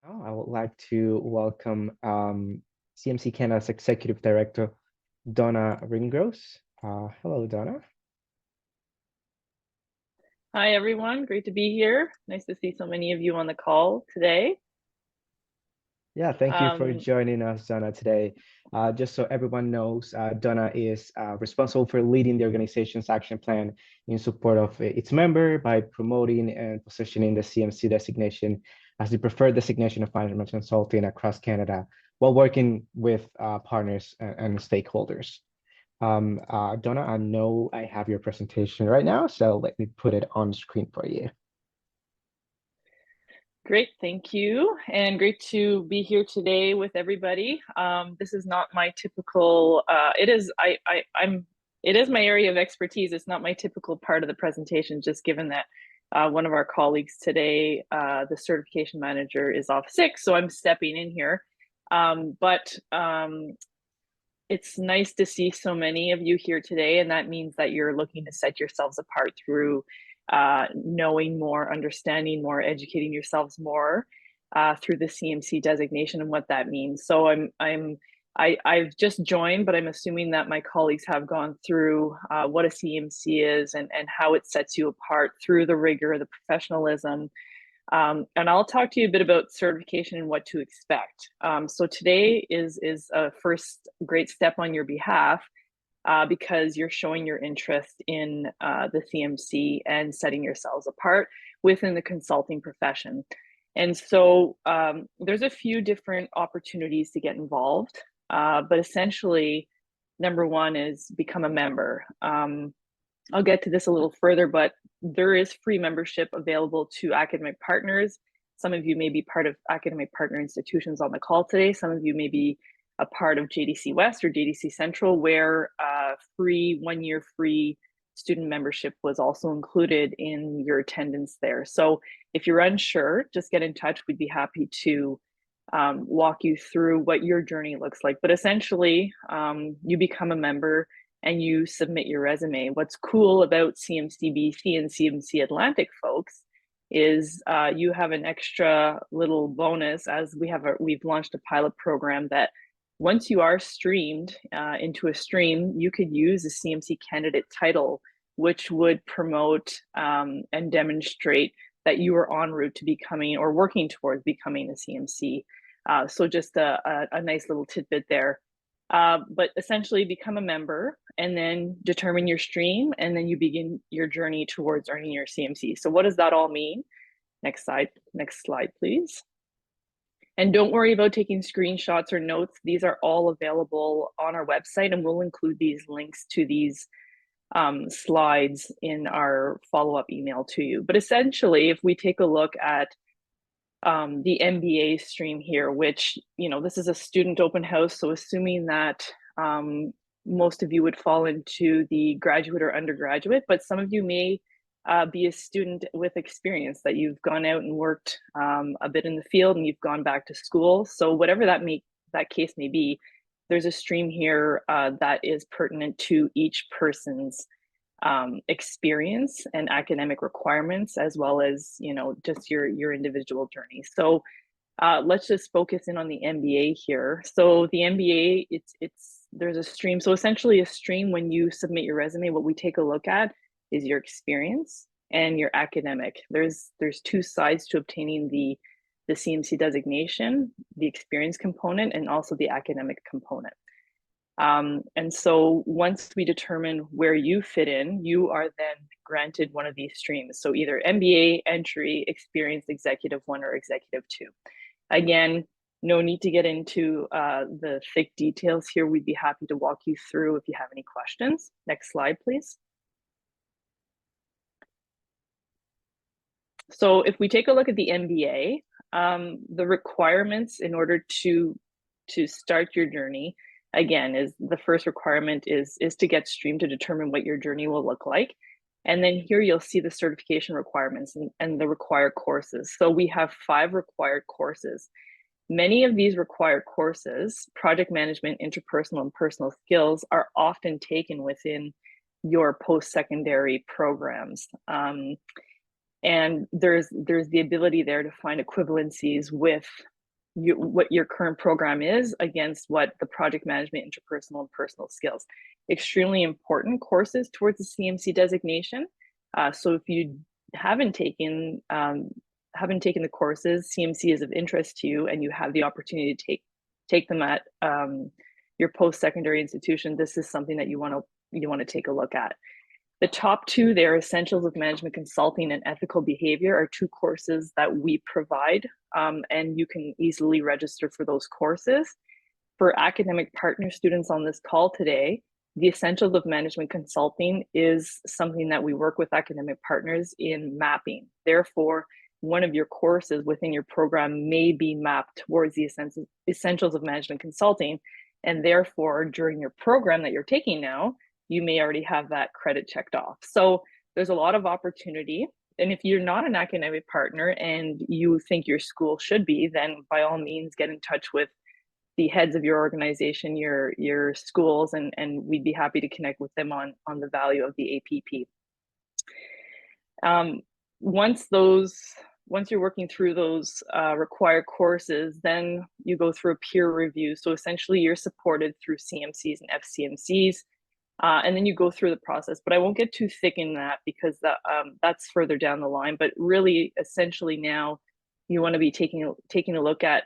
Now, I would like to welcome CMC Canada's Executive Director, Donna Ringrose. Hello, Donna. Hi, everyone. Great to be here. Nice to see so many of you on the call today. Yeah, thank you for Um, joining us, Donna, today. Just so everyone knows, Donna is responsible for leading the organization's action plan in support of its member by promoting and positioning the CMC designation as the preferred designation of management consulting across Canada while working with partners and stakeholders. Donna, I know I have your presentation right now, so let me put it on screen for you. Great, thank you. And great to be here today with everybody. This is not my typical, it is my area of expertise. It's not my typical part of the presentation, just given that one of our colleagues today, the certification manager, is off sick, so I'm stepping in here. But it's nice to see so many of you here today, and that means that you're looking to set yourselves apart through knowing more, understanding more, educating yourselves more through the CMC designation and what that means. So I've just joined, but I'm assuming that my colleagues have gone through what a CMC is and how it sets you apart through the rigor, the professionalism, and I'll talk to you a bit about certification and what to expect. So today is a first great step on your behalf because you're showing your interest in the CMC and setting yourselves apart within the consulting profession. And so there's a few different opportunities to get involved, but essentially, number one is become a member. I'll get to this a little further, but there is free membership available to academic partners. Some of you may be part of academic partner institutions on the call today. Some of you may be a part of JDC West or JDC Central, where free 1 year free student membership was also included in your attendance there. So if you're unsure, just get in touch. We'd be happy to walk you through what your journey looks like. But essentially, you become a member and you submit your resume. What's cool about CMC BC and CMC Atlantic folks is you have an extra little bonus as we've launched a pilot program that once you are streamed into a stream, you could use a CMC candidate title, which would promote and demonstrate that you are en route to becoming or working towards becoming a CMC. So just a nice little tidbit there. But essentially become a member and then determine your stream, and then you begin your journey towards earning your CMC. So what does that all mean? Next slide, please. And don't worry about taking screenshots or notes. These are all available on our website, and we'll include these links to these slides in our follow-up email to you. But essentially, if we take a look at the MBA stream here, which, this is a student open house. So assuming that most of you would fall into the graduate or undergraduate, but some of you may be a student with experience that you've gone out and worked a bit in the field and you've gone back to school. So whatever that case may be, there's a stream here that is pertinent to each person's experience and academic requirements, as well as just your individual journey. So let's just focus in on the MBA here. So the MBA, there's a stream. So essentially, a stream, when you submit your resume, what we take a look at is your experience and your academic. There's two sides to obtaining the CMC designation: the experience component and also the academic component. And so once we determine where you fit in, you are then granted one of these streams. So either MBA, entry, experienced executive 1, or executive 2. Again, no need to get into the thick details here. We'd be happy to walk you through if you have any questions. Next slide, please. So if we take a look at the MBA, the requirements in order to start your journey, again, is the first requirement is to get streamed to determine what your journey will look like. And then here you'll see the certification requirements and the required courses. So we have 5 required courses. Many of these required courses, project management, interpersonal, and personal skills, are often taken within your post-secondary programs. And there's the ability there to find equivalencies with what your current program is against what the project management, interpersonal, and personal skills. Extremely important courses towards the CMC designation. So if you haven't taken the courses, CMC is of interest to you, and you have the opportunity to take them at your post-secondary institution, this is something that you want to take a look at. The top two there, Essentials of Management Consulting and Ethical Behavior, are two courses that we provide, and you can easily register for those courses. For academic partner students on this call today, the Essentials of Management Consulting is something that we work with academic partners in mapping. Therefore, one of your courses within your program may be mapped towards the Essentials of Management Consulting, and therefore, during your program that you're taking now, you may already have that credit checked off. So there's a lot of opportunity. And if you're not an academic partner and you think your school should be, then by all means, get in touch with the heads of your organization, your schools, and we'd be happy to connect with them on the value of the APP. Once you're working through those required courses, then you go through a peer review. So essentially you're supported through CMCs and FCMCs. And then you go through the process, but I won't get too thick in that because that's further down the line. But really, essentially now, you want to be taking a look at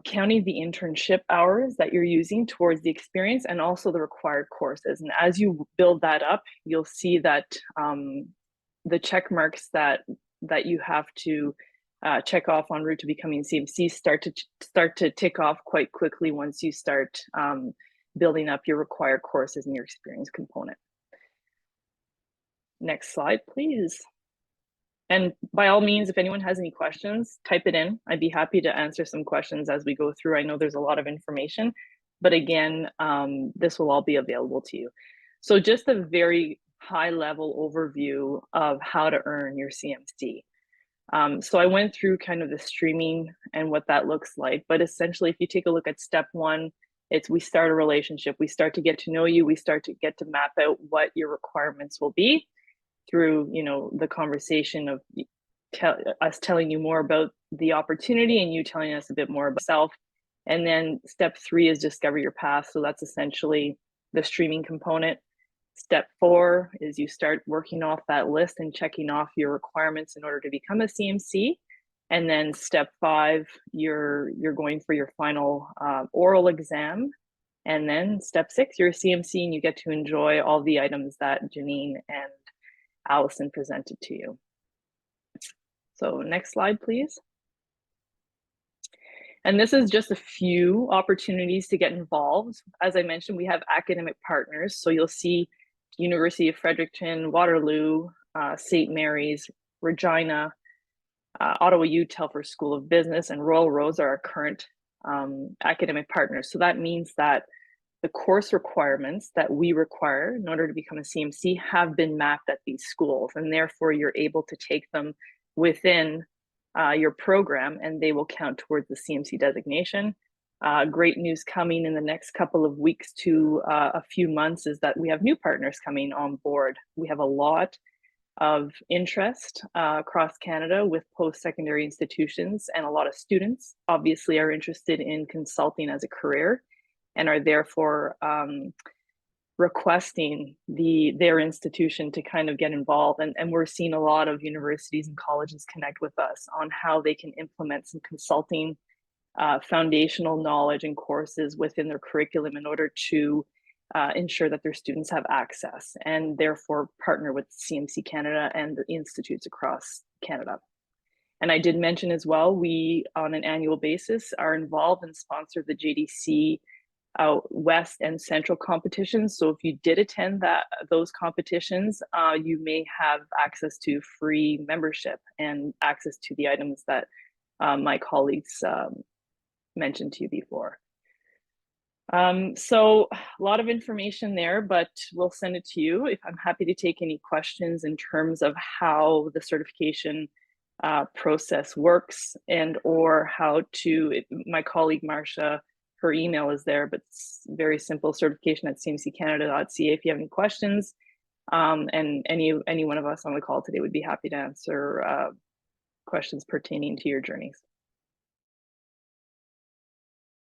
counting the internship hours that you're using towards the experience and also the required courses. And as you build that up, you'll see that the check marks that you have to check off en route to becoming CMC start to tick off quite quickly once you start building up your required courses and your experience component. Next slide, please. And by all means, if anyone has any questions, type it in. I'd be happy to answer some questions as we go through. I know there's a lot of information, but again, this will all be available to you. So just a very high level overview of how to earn your CMC. So I went through kind of the streaming and what that looks like, but essentially if you take a look at step one, we start a relationship, we start to get to know you, we start to get to map out what your requirements will be through, the conversation of us telling you more about the opportunity and you telling us a bit more about yourself. And then step three is discover your path. So that's essentially the streaming component. Step four is you start working off that list and checking off your requirements in order to become a CMC. And then step five, you're going for your final oral exam. And then step six, you're a CMC and you get to enjoy all the items that Janine and Allison presented to you. So next slide, please. And this is just a few opportunities to get involved. As I mentioned, we have academic partners. So you'll see University of Fredericton, Waterloo, St. Mary's, Regina, Ottawa U Telfer School of Business, and Royal Roads are our current academic partners. So that means that the course requirements that we require in order to become a CMC have been mapped at these schools, and therefore you're able to take them within your program and they will count towards the CMC designation. Great news coming in the next couple of weeks to a few months is that we have new partners coming on board. We have a lot of interest across Canada with post-secondary institutions, and a lot of students obviously are interested in consulting as a career and are therefore requesting their institution to kind of get involved. And we're seeing a lot of universities and colleges connect with us on how they can implement some consulting foundational knowledge and courses within their curriculum in order to ensure that their students have access, and therefore partner with CMC Canada and the institutes across Canada. And I did mention as well, we on an annual basis are involved and sponsor the JDC West and Central competitions. So if you did attend those competitions, you may have access to free membership and access to the items that my colleagues mentioned to you before. So a lot of information there, but we'll send it to you. I'm happy to take any questions in terms of how the certification process works, and or how to, my colleague Marcia, her email is there, but it's very simple, certification@cmccanada.ca if you have any questions. And any one of us on the call today would be happy to answer questions pertaining to your journeys.